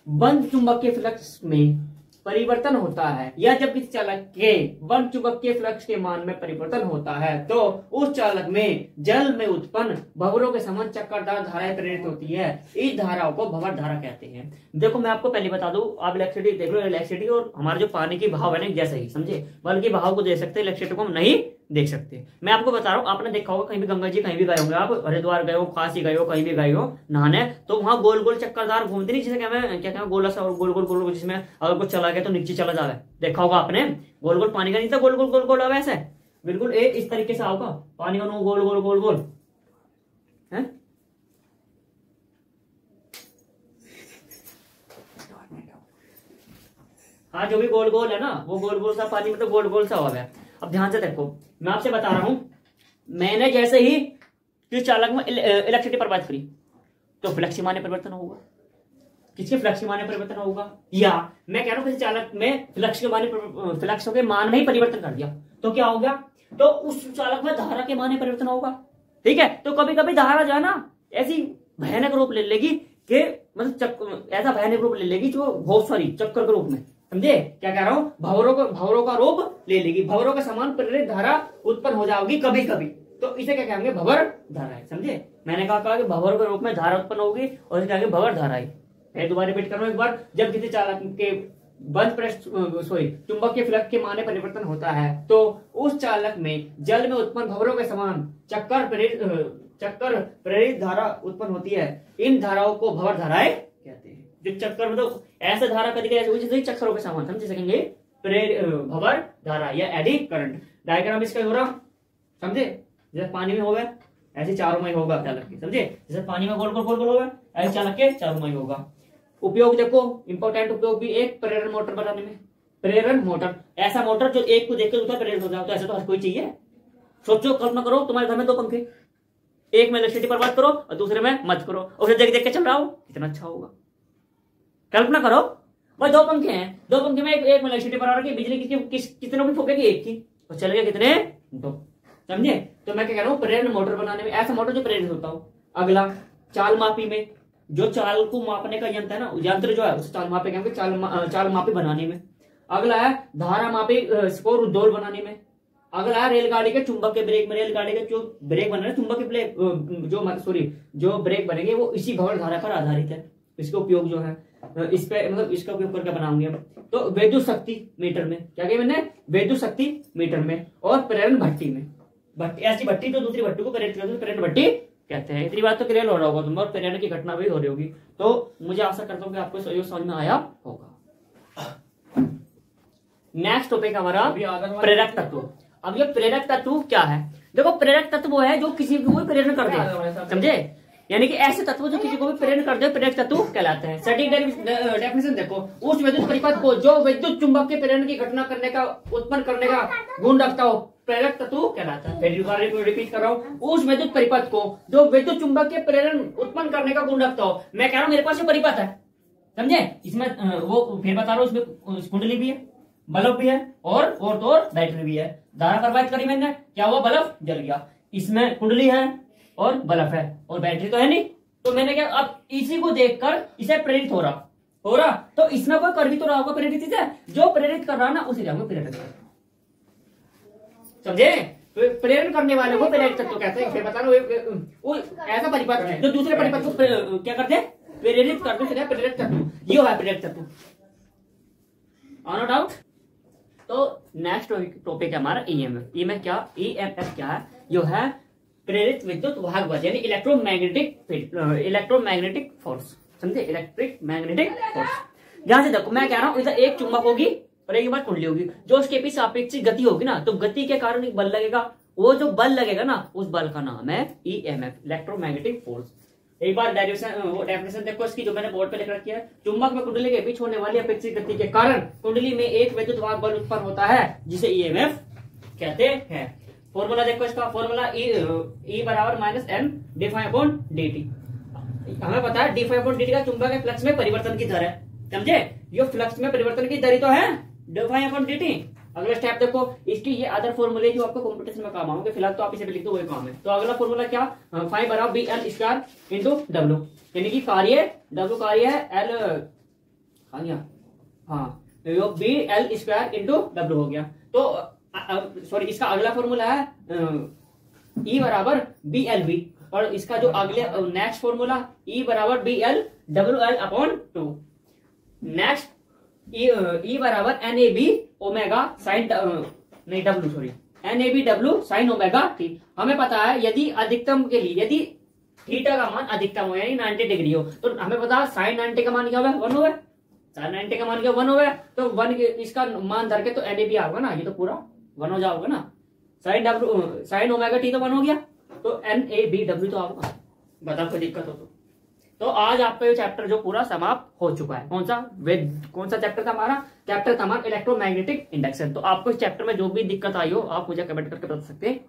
Speaker 1: बंद चुंबक के फ्लक्स में परिवर्तन होता है, या जब किसी चालक के बंद चुंबक के फ्लक्स के मान में परिवर्तन होता है तो उस चालक में जल में उत्पन्न भंवरों के समान चक्करदार धाराएं प्रेरित होती है। इस धाराओं को भंवर धारा कहते हैं। देखो मैं आपको पहले बता दूं, आप इलेक्ट्रिसिटी देख लो, इलेक्ट्रिसिटी और हमारा जो पानी की भाव है ना जैसा ही समझे, बल्कि भाव को देख सकते हैं, इलेक्ट्रिसिटी को हम नहीं देख सकते। मैं आपको बता रहा हूँ, आपने देखा होगा कहीं भी गंगा जी कहीं भी गए होंगे, आप हरिद्वार गए हो, काशी गए हो, कहीं भी गए हो नहाने, तो वहां गोल गोल चक्करदार घूमती नहीं, जिसे क्या गोला सा गोल गोल गोल, जिसमें अगर कुछ चला गया तो नीचे चला जाए। देखा होगा आपने, गोल गोल पानी का नहीं था, गोल गोल गोल गोल वैसे बिल्कुल इस तरीके से होगा पानी का, गोल गोल गोल गोल है। हाँ जो भी गोल गोल है ना वो गोल गोल सा पानी मतलब गोल गोल सा हुआ है। अब ध्यान से देखो, मैं आपसे बता रहा हूं, मैंने जैसे ही किस चालक में इलेक्ट्रिसिटी प्रवाहित करी तो फ्लक्स के मान में परिवर्तन होगा। किसके फ्लक्स के मान में परिवर्तन होगा, या मैं कह रहा हूं किसी चालक में फ्लक्स के मान में ही परिवर्तन कर दिया तो क्या हो गया, तो उस चालक में धारा के मान में परिवर्तन होगा। ठीक है, तो कभी कभी धारा जो है ना ऐसी भयानक रूप ले लेगी कि मतलब ऐसा भयानक रूप ले लेगी जो बहुत सारी चक्कर के रूप में, समझे क्या कह रहा हूं, भंवरों का रूप ले लेगी, भंवरों के समान प्रेरित धारा उत्पन्न हो जाएगी कभी कभी, तो इसे क्या कहेंगे, भंवर धारा है। समझे, मैंने कहा कि भंवर के रूप में धारा उत्पन्न होगी और इसे कहेंगे भंवर धारा है। मैं दोबारा रिपीट कर रहा हूं एक बार, जब किसी चालक के बंद पृष्ठ चुंबक के फ्लक्स के मान में परिवर्तन होता है तो उस चालक में जल में उत्पन्न भंवरों के समान चक्कर प्रेरित धारा उत्पन्न होती है। इन धाराओं को भंवर धाराएं कहते हैं। जो चक्कर मतलब ऐसा धारा कभी कभी चक्करों के समान समझ सकेंगे, भंवर धारा या एडी करंट। डायग्राम इसका हो रहा, समझे, जैसे पानी में होगा ऐसे चारों में होगा चालक के, समझे, जैसे पानी में गोल गोल होगा ऐसे चालक के चारों में होगा। उपयोग देखो, इंपॉर्टेंट उपयोग भी एक प्रेरण मोटर बनाने में। प्रेरण मोटर, ऐसा मोटर जो एक को देखकर दूसरा प्रेरित हो जाए, तो ऐसा तो हर कोई चाहिए। सोचो, कल्पना करो तुम्हारे घर में दो पंखे, एक में इलेक्ट्रिसिटी बर्बाद करो और दूसरे में मत करो, उसे देख देख के चल रहा हो, कितना अच्छा होगा। कल्पना करो भाई, दो पंखे हैं, दो पंखे में एक में इलेक्ट्रिसिटी बर्बाद रखी, बिजली कितनों की फूकेगी, एक की, और चलेगा कितने, दो। समझे, तो मैं क्या कह रहा हूँ, प्रेरण मोटर बनाने में, ऐसा मोटर जो प्रेरित होता हो। अगला चाल मापी में, जो चाल को मापने का यंत्र है ना, यंत्र जो है उसे चाल मापी कहेंगे, चाल मापी बनाने में। अगला है धारा मापी स्कोर उद्दोल बनाने में। अगला है रेलगाड़ी के चुंबक के ब्रेक में, रेलगाड़ी के जो ब्रेक बन रहे हैं चुंबक के ब्रेक जो ब्रेक बनेंगे वो इसी भंवर धारा पर आधारित है। इसका उपयोग जो है इस पे मतलब इसका उपयोग करके बनाऊंगे। तो विद्युत शक्ति मीटर में क्या किया मैंने, विद्युत शक्ति मीटर में, और प्रेरण भट्टी में। भट्टी ऐसी भट्टी जो दूसरी भट्टी को प्रेरित करती है, प्रेरण भट्टी कहते हैं। इतनी बात तो क्लियर हो रहा होगा तुम, और प्रेरण की घटना भी हो रही होगी। तो मुझे आशा करता हूँ कि आपको सहयोग समझ में आया होगा। नेक्स्ट टॉपिक हमारा प्रेरक तत्व। अब ये प्रेरक तत्व क्या है, देखो प्रेरक तत्व वो है जो किसी को भी प्रेरण कर दे, समझे, यानी कि ऐसे तत्व जो किसी को भी प्रेरण कर दे प्रेरक तत्व कहलाते हैं। सटीक डेफिनेशन देखो, उस विद्युत परिपथ को जो विद्युत चुंबक के प्रेरण की घटना करने का उत्पन्न करने का गुण रखता हो प्रेरक तत्व कहलाता है। फिर रिपीट कर रहा हूँ, उस विद्युत परिपथ को जो विद्युत चुंबक के प्रेरण उत्पन्न करने का गुण रखता हो। मैं कह रहा हूँ मेरे पास ये परिपथ है, समझे, इसमें वो फिर बता रहा हूँ, इसमें कुंडली भी है, बल्ब भी है, और तो बैटरी भी है। धारा प्रवाहित करी मैंने, क्या हुआ, बल्ब जल गया। इसमें कुंडली है और बल्ब है और बैटरी तो है नहीं, तो मैंने क्या, अब इसी को देखकर इसे प्रेरित हो रहा, तो इसमें कोई कर भी तो रहा होगा प्रेरित से, जो प्रेरित कर रहा ना उसे जाऊंगा प्रेरक, समझे। प्रेरण करने वाले को प्रेरक तत्व कहते हैं। फिर बता रहा ऐसा परिपथ है जो दूसरे परिपथ को क्या करते हैं, प्रेरित करते हैं, प्रेरक तत्व, ये है प्रेरक तत्व। No doubt. तो नेक्स्ट टॉपिक है हमारा ईएमएफ। ईएमएफ क्या है, जो है प्रेरित विद्युत वाहक बल, यानी इलेक्ट्रोमैग्नेटिक फोर्स, समझे, इलेक्ट्रिक मैग्नेटिक फोर्स। ध्यान से देखो, मैं कह रहा हूं इधर एक चुंबक होगी और एक बार कुंडली होगी, जो उसके पीछे सापेक्षिक गति होगी ना, तो गति के कारण एक बल लगेगा, वो जो बल लगेगा ना उस बल का नाम है ईएमएफ, इलेक्ट्रोमैग्नेटिक फोर्स। एक बार डेफिनेशन देखो इसकी, जो मैंने बोर्ड पे लिख रखी है। चुंबक में कुंडली के बीच होने वाली अपेक्षित गति के कारण कुंडली में एक विद्युत वाहक बल उत्पन्न होता है, जिसे ईएमएफ कहते हैं। फॉर्मूला देखो इसका, फॉर्मूला E बराबर माइनस एम डी/dt। हमें पता है डी/dt का चुंबक के फ्लक्स में परिवर्तन की दर है, समझे, ये फ्लक्स में परिवर्तन की दर ही तो है डी/dt। अगला स्टेप देखो, इसकी ये अदर फॉर्मूले जो आपको कंपटीशन में काम आओगे, फिलहाल तो आप इसे भी लिख दो, वही काम है। तो अगला फॉर्मूला क्या, फाई बराबर BL² इंटू W, यानी कि W कार्य है L, हाँ BL² इंटू W हो गया। तो सॉरी, इसका अगला फॉर्मूला है E बराबर BLV, और इसका जो अगले नेक्स्ट फॉर्मूला E बराबर BLWL/2। नेक्स्ट E बराबर NAB ओमेगा साइन नहीं W sorry NABW sine omega T। हमें पता है यदि अधिकतम के लिए, यदि थीटा का मान अधिकतम हो यानी 90 डिग्री हो, तो हमें पता है साइन 90 का मान क्या होगा, 1 होगा। साइन 90 का मान क्या 1 होगा, तो 1 इसका मान धर के तो NAB आएगा ना, ये तो पूरा 1 हो जाओगे ना। साइन ओमेगा T तो 1 हो गया, तो NABW तो आएगा। बताओ कोई दिक्कत हो तो आज आपका ये चैप्टर जो पूरा समाप्त हो चुका है। कौन सा चैप्टर था हमारा, चैप्टर था हमारा इलेक्ट्रोमैग्नेटिक इंडक्शन। तो आपको इस चैप्टर में जो भी दिक्कत आई हो आप मुझे कमेंट करके बता सकते हैं।